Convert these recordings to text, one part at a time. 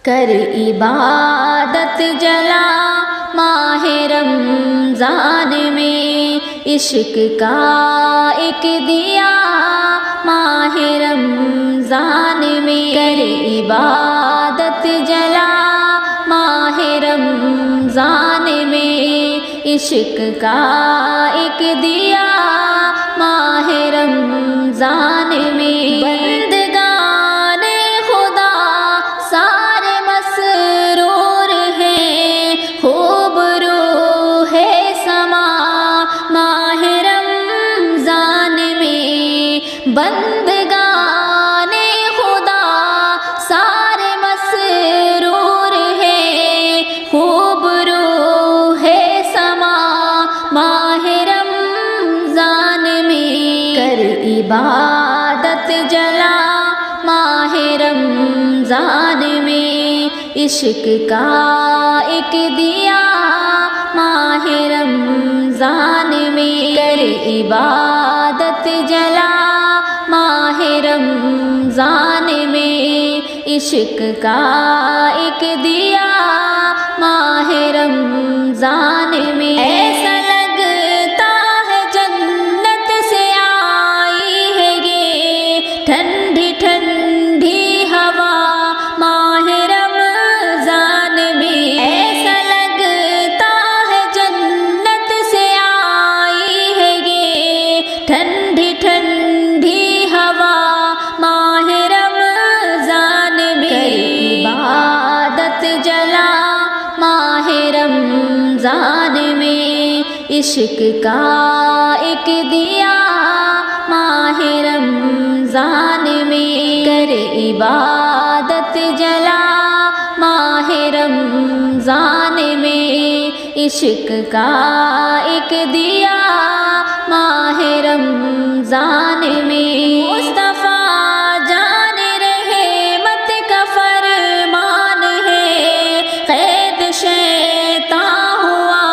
کر عبادت جلا ماہ رمضان میں، عشق کا ایک دیا ماہ رمضان میں، کر عبادت جلا ماہ رمضان میں، عشق کا ایک دیا ماہ رمضان میں، بندگان خدا سارے مسرور ہیں، خوب روح سما ماہ رمضان میں، بندگان خدا سارے مسرور ہیں، خوب روح سما ماہ رمضان میں، کر عبادت جلا ماہ رمضان میں، عشق کا ایک دیا ماہ رمضان میں، کر عبادت جلا ماہ رمضان میں، عشق کا ایک دیا ماہ رمضان میں، ایسا لگتا ہے جنت سے آئی ہے یہ ٹھنڈی ٹھنڈی ہوا ماہ رمضان میں، ایسا لگتا ہے جنت سے آئی ہے یہ ٹھنڈی ٹھنڈی ہوا ماہ رمضان میں، کر عبادت جلا ماہ رمضان میں، عشق کا ایک دیا ماہ رمضان میں، کر عبادت جلا ماہ رمضان میں، عشق کا ایک دیا ماہ رمضان میں، مصطفیٰ جان رحمت کا فرمان ہے، قید شیطان ہوا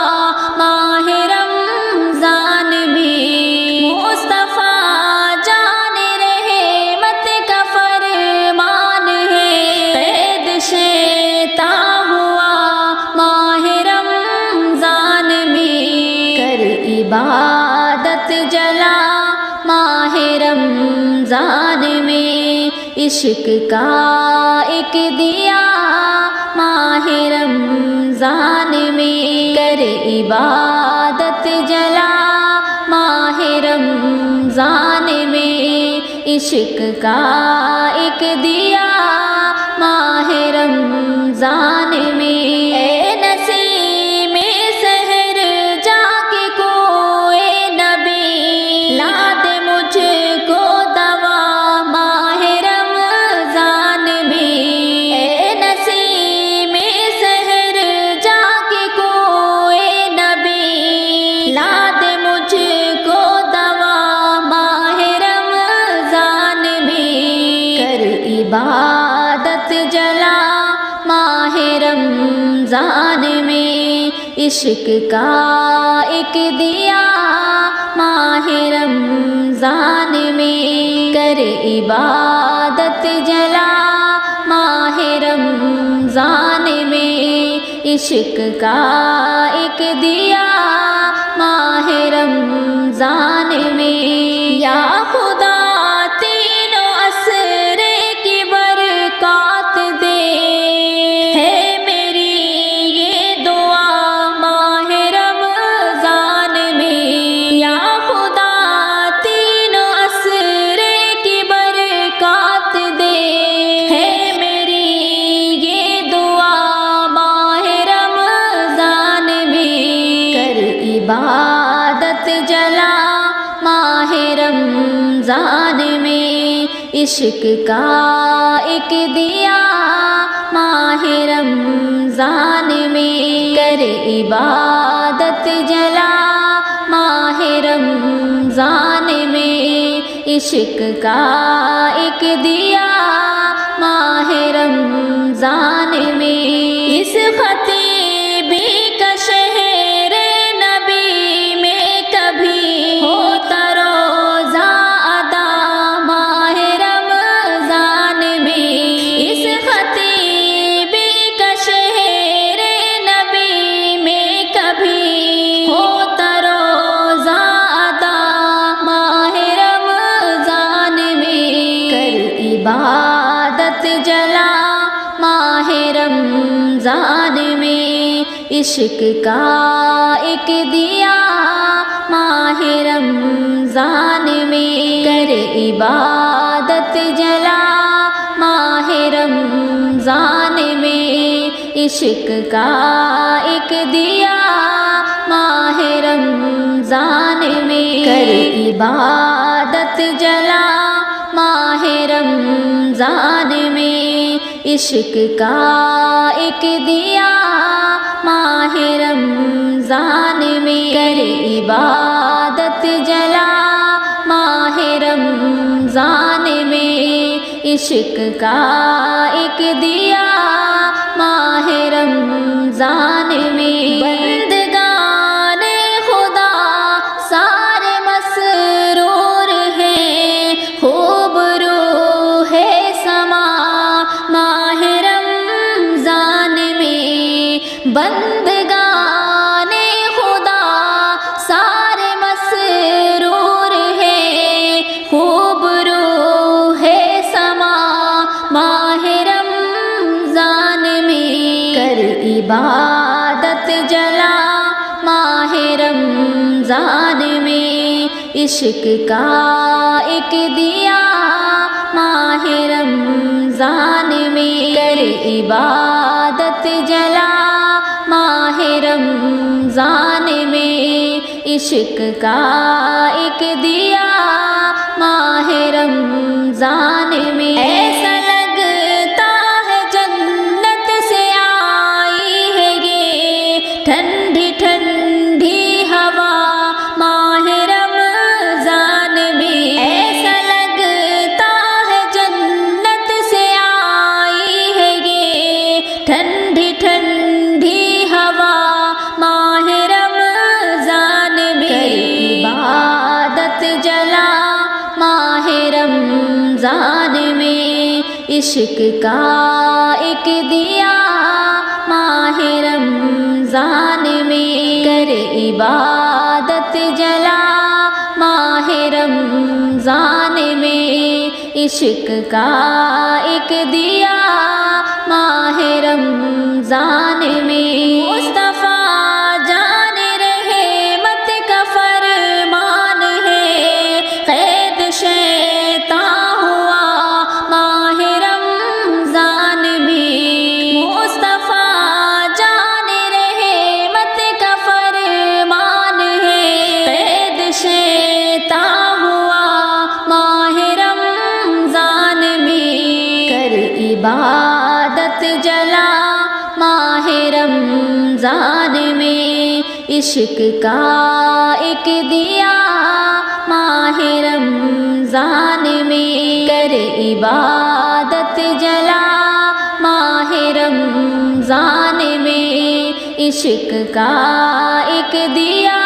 ماہ رمضان میں، مصطفیٰ جان رحمت کا فرمان ہے، قید شیطان ہوا ماہ رمضان میں، کر عبادت جلا ماہ رمضان میں، عشق کا ایک دیا ماہ رمضان میں، کر عبادت جلا ماہ رمضان میں، عشق کا ایک دیا ماہ رمضان میں، اے نسیم سحر جا کے کوئے نبی لا دے مجھ کو دوا ماہ رمضان میں، اے نسیم سحر جا کے کوئے نبی لا دے مجھ کو دوا ماہ رمضان میں، کر عبادت جلا ماہ رمضان میں، عشق کا ایک دیا ماہ رمضان میں، کر عبادت جلا ماہ رمضان میں، عشق کا ایک دیا ماہ رمضان میں، یا خدا تینوں عصرے کی برکات دے، ہے میری یہ دعا ماہ رمضان میں، یا خدا تینوں عصرے کی برکات دے، ہے میری یہ دعا ماہ رمضان میں، کر عبادت جلا ماہ رمضان میں، عشق کا ایک دیا ماہ رمضان میں، کر عبادت جلا ماہ رمضان میں، عشق کا ایک دیا ماہ رمضان میں، اس خطیب کا شہر نبی میں کبھی ہوتا روزہ ادا ماہ رمضان میں، اس خطیب رمضان میں عشق کا ایک دیا ماہ رمضان میں کر عبادت جلا ماہ رمضان میں عشق کا ایک دیا ماہ رمضان میں کر عبادت جلا ماہ رمضان میں عشق کا ایک دیا ماہ رمضان میں کر عبادت جلا ماہ رمضان میں عشق کا ایک دیا ماہ رمضان میں بندگان خدا سارے مسرور ہیں خوب روح سما ماہ رمضان میں بندگان خدا سارے مسرور ہیں خوب روح سما ماہ رمضان میں کر عبادت جلا ماہ رمضان میں عشق کا ایک دیا ماہ رمضان میں کر عبادت جلا ماہ رمضان میں عشق کا ایک دیا ماہ رمضان میں ایسا لگتا ہے جنت سے آئی ہے یہ ٹھنڈی ٹھنڈی ہوا ماہ رمضان میں ایسا لگتا ہے جنت سے آئی ہے یہ ٹھنڈی ٹھنڈی ہوا ماہ رمضان میں عبادت جلا ماہ رمضان میں عشق کا ایک دیا ماہ رمضان میں کر عبادت جلا ماہ رمضان میں عشق کا ایک دیا ماہ رمضان میں مصطفیٰ جان رحمت کا فرمان ہے قید شیطان ہوا ماہ رمضان میں مصطفیٰ جان رحمت کا فرمان ہے قید شیطان ہوا ماہ رمضان میں کر عبادت جلا ماہ رمضان میں عشق کا ایک دیا ماہ رمضان میں کر عبادت جلا ماہ رمضان میں عشق کا ایک دیا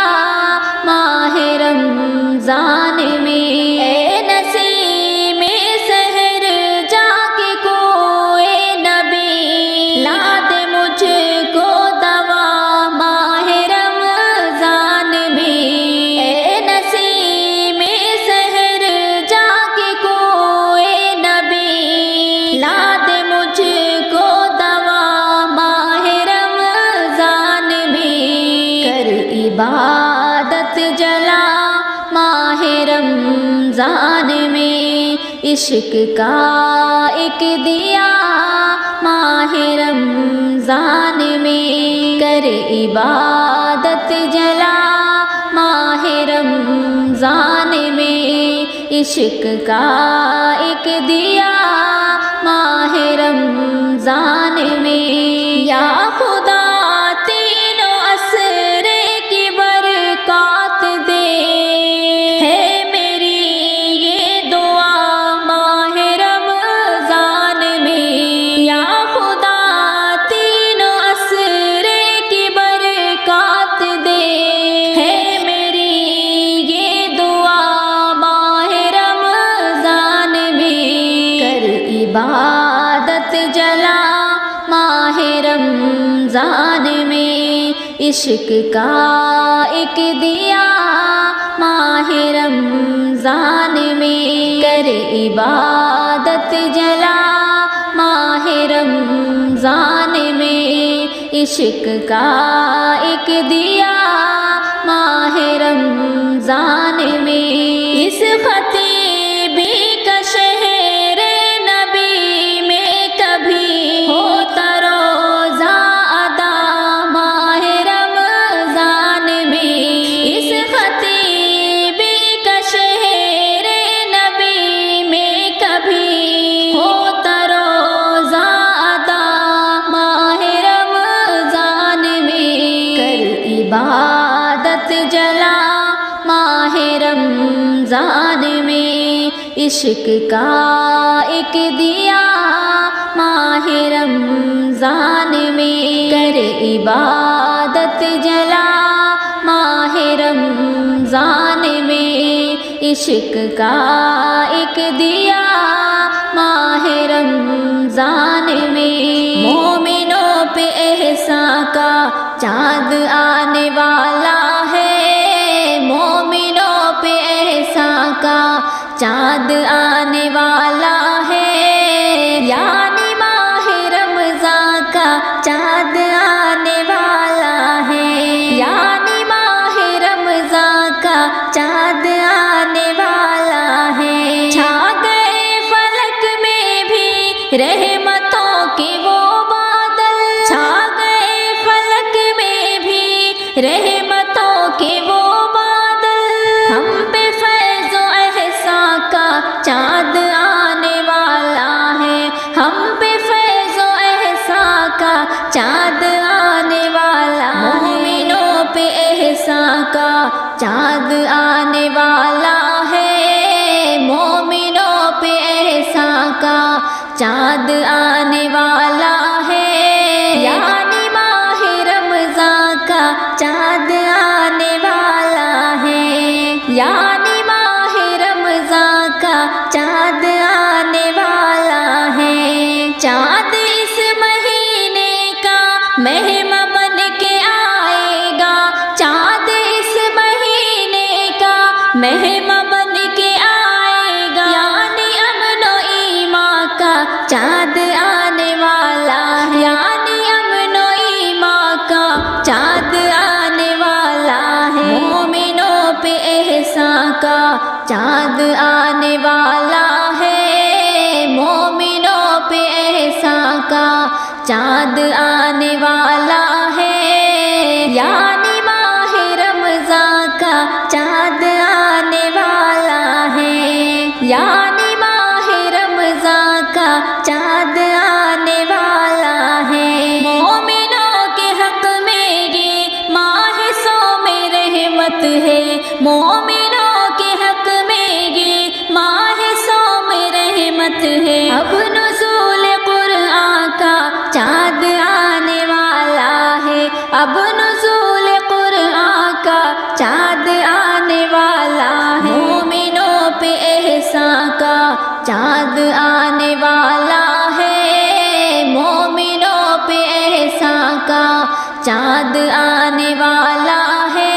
ماہ رمضان میں اے نسیم سحر جا کے کوئے نبی لا دے مجھ کو دوا ماہ رمضان میں اے نسیم سحر جا کے کوئے نبی لا دے مجھ کو دوا ماہ رمضان میں کر عبادت جلا ماہ رمضان میں عشق کا ایک دیا ماہ رمضان میں کر عبادت جلا ماہ رمضان میں عشق کا ایک دیا ماہ رمضان میں یا خدا تینوں عصرے کی برکات دے ہے میری یہ دعا ماہ رمضان میں یا خدا تینوں عصرے کی برکات دے ہے میری یہ دعا ماہ رمضان میں کر عبادت جلا ماہ رمضان میں عشق کا ایک دیا ماہ رمضان میں کر عبادت جلا ماہ رمضان میں عشق کا ایک دیا ماہ رمضان میں، اس خطیبی کا شہر نبی میں کبھی ہوتا روزہ ادا ماہ رمضان میں، اس خطیبی کا شہر نبی میں کبھی ہوتا روزہ ادا ماہ رمضان میں، کر عبادت جلا ماہ رمضان میں، عشق کا ایک دیا ماہ رمضان میں، کر عبادت جلا ماہ رمضان میں، عشق کا ایک دیا ماہ رمضان میں، مومنوں پہ احسان کا چاند آنے والا ہے، مومنوں پہ احسان کا چاند آنے والا ہے، یعنی ماہ رمضان کا چاند آنے والا ہے، یعنی ماہ رمضان کا چاند آنے والا ہے، چھا گئے فلک میں بھی رحمتوں کے وہ بادل، چھا گئے فلک میں بھی رحمتوں کے وہ بادل، ہم پہ فیض و احسان کا چاند آنے والا ہے، ہم پہ فیض و احسان کا چاند آنے والا ہے، مومنوں پہ احسان کا چاند آنے والا ہے، مومنوں پہ احسان کا چاند آنے والا ہے، یعنی ماہ رمضان کا چاند آنے والا ہے، یعنی ماہ رمضان کا چاند آنے والا ہے، چاند اس مہینے کا مہماں بن کے آئے گا، چاند اس مہینے کا مہماں بن کے آئے گا، یعنی امن و ایمان کا چاند آنے والا ہے، یعنی امن و ایمان کا چاند آنے والا ہے، مومنوں پہ احسان کا چاند آنے والا ہے، مومنوں پہ احسان کا چاند آنے والا ہے، یعنی ماہ رمضان کا چاند آنے والا ہے، یعنی ماہ رمضان کا چاند آنے والا ہے، مومنوں کے حق میں یہ ماہ سوم رحمت ہے، مومنوں کے حق میں یہ ماہ سوم رحمت ہے، اب نزول قرآن کا چاند آنے والا ہے، اب نزول قرآن کا چاند آنے والا ہے، مومنوں پہ احسان کا چاند آنے والا ہے، مومنوں پہ احسان کا چاند آنے والا ہے،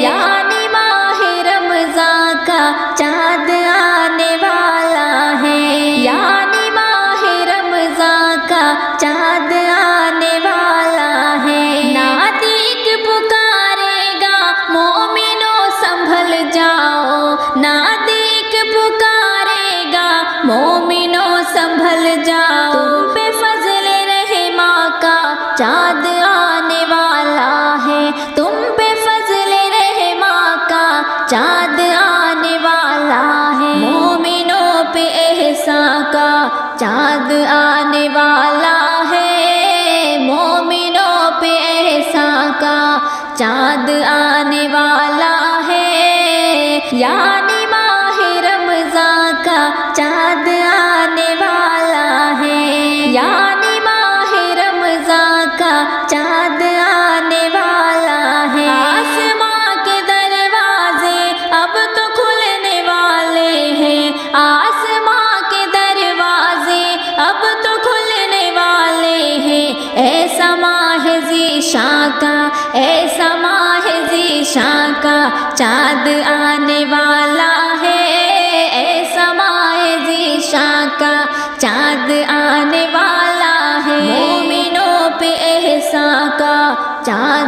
یعنی ماہ رمضان کا چاند آنے والا ہے، یعنی ماہ رمضان کا چاند آنے والا ہے، نادیک پکارے گا مومنوں سنبھل جاؤ، نادیک پکارے گا مومنوں سنبھل جاؤ، تم پہ فضل رحماں کا چاند آنے والا ہے، تم پہ فضل رحماں کا چاند آنے والا ہے، مومنوں پہ احسان کا چاند آنے والا ہے، مومنوں پہ احسان کا چاند آنے والا ہے، یعنی ماہ رمضان کا چاند آنے والا ہے، یعنی ماہ رمضان کا چاند آنے والا ہے، آسماں کے دروازے اب تو کھلنے والے ہیں، آسماں کے دروازے اب تو کھلنے والے ہیں، ایسا ماہ ذیشان کا، ایسا ماہ ذیشان کا چاند آنے والا ہے، ایسا ماہ ذیشان کا چاند آنے والا ہے، مومنوں پہ احسان